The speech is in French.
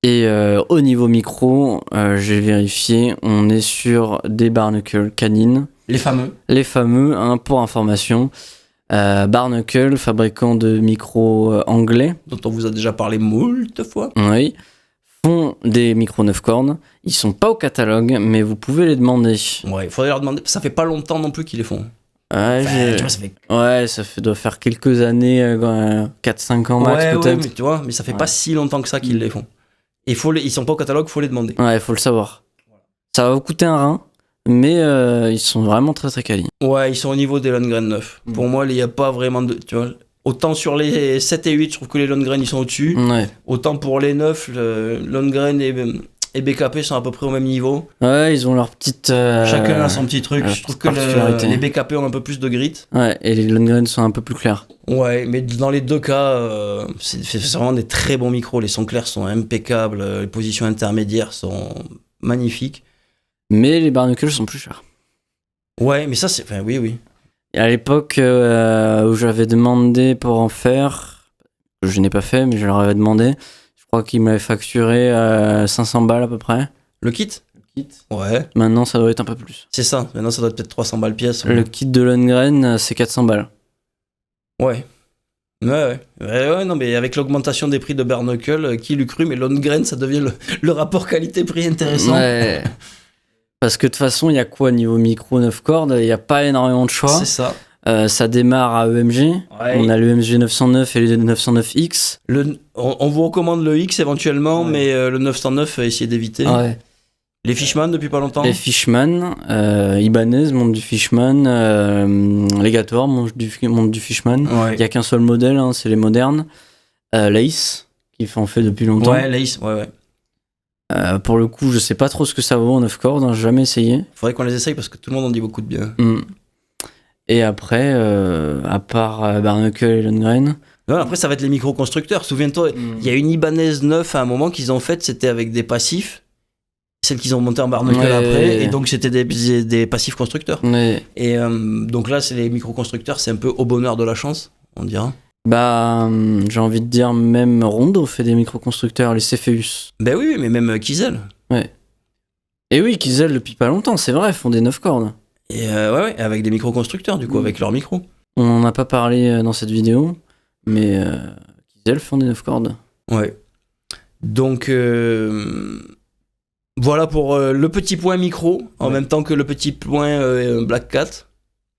Et au niveau micro, j'ai vérifié, on est sur des Barnacle canines. Les fameux. Les fameux, hein, pour information. Barnacle, fabricant de micros anglais. Dont on vous a déjà parlé moult fois. Oui. Font des micros 9 cordes. Ils sont pas au catalogue, mais vous pouvez les demander. Ouais, il faudrait leur demander. Ça fait pas longtemps non plus qu'ils les font. Ouais, Tu vois, ça fait... doit faire quelques années, 4-5 ans max peut-être. Ouais, mais tu vois, mais ça fait pas si longtemps que ça qu'ils les font. Et ils sont pas au catalogue, faut les demander. Ouais, faut le savoir. Ça va vous coûter un rein, mais ils sont vraiment très très quali. Ouais, ils sont au niveau des Lundgren 9. Pour moi, il n'y a pas vraiment de... Tu vois, autant sur les 7 et 8, je trouve que les Lundgren, ils sont au-dessus. Ouais. Autant pour les 9, Lundgren et BKP sont à peu près au même niveau. Ouais, ils ont leur petite... Chacun a son petit truc. Je trouve que les BKP ont un peu plus de grit. Ouais, et les Lundgren sont un peu plus clairs. Ouais, mais dans les deux cas, c'est vraiment des très bons micros. Les sons clairs sont impeccables, les positions intermédiaires sont magnifiques. Mais les Barnacle sont plus chers. Ouais, mais ça, c'est... Enfin, oui. Et à l'époque où j'avais demandé pour en faire, je n'ai pas fait, mais je leur avais demandé, je crois qu'ils m'avaient facturé 500 balles à peu près. Le kit ? Ouais. Maintenant, ça doit être un peu plus. C'est ça. Maintenant, ça doit être peut-être 300 balles pièce. Le kit de Lundgren, c'est 400 balles. Ouais. Ouais, non, mais avec l'augmentation des prix de Barnacle, qui l'eût cru, mais Lundgren, ça devient le rapport qualité-prix intéressant. Ouais. Parce que de toute façon, il y a quoi niveau micro 9 cordes ? Il n'y a pas énormément de choix. C'est ça. Ça démarre à EMG. Ouais. On a le EMG 909 et le 909X. On vous recommande le X éventuellement, mais le 909, essayez d'éviter. Ouais. Les Fishman depuis pas longtemps. Les Fishman, Ibanez monte du Fishman, Legator monte du Fishman. Il n'y a qu'un seul modèle, hein, c'est les modernes. Lace, qui en fait depuis longtemps. Ouais, Lace, ouais. Pour le coup, je sais pas trop ce que ça vaut en 9 cordes, hein, j'ai jamais essayé. Faudrait qu'on les essaye parce que tout le monde en dit beaucoup de bien. Et après, à part Barnacle et Lundgren. Non, après, ça va être les micro-constructeurs. Souviens-toi, il y a une Ibanez 9 à un moment qu'ils ont faite, c'était avec des passifs. Celle qu'ils ont montée en Barnacle après, et donc c'était des passifs constructeurs. Ouais. Et donc là, c'est les micro-constructeurs, c'est un peu au bonheur de la chance, on dira. Bah, j'ai envie de dire, même Rondo fait des microconstructeurs, les Cepheus. Ben oui, mais même Kiesel. Ouais. Et oui, Kiesel, depuis pas longtemps, c'est vrai, font des 9 cordes. Et ouais, avec des microconstructeurs, du coup, avec leurs micros. On n'en a pas parlé dans cette vidéo, mais Kiesel font des 9 cordes. Ouais. Donc, voilà pour le petit point micro, en même temps que le petit point Black Cat.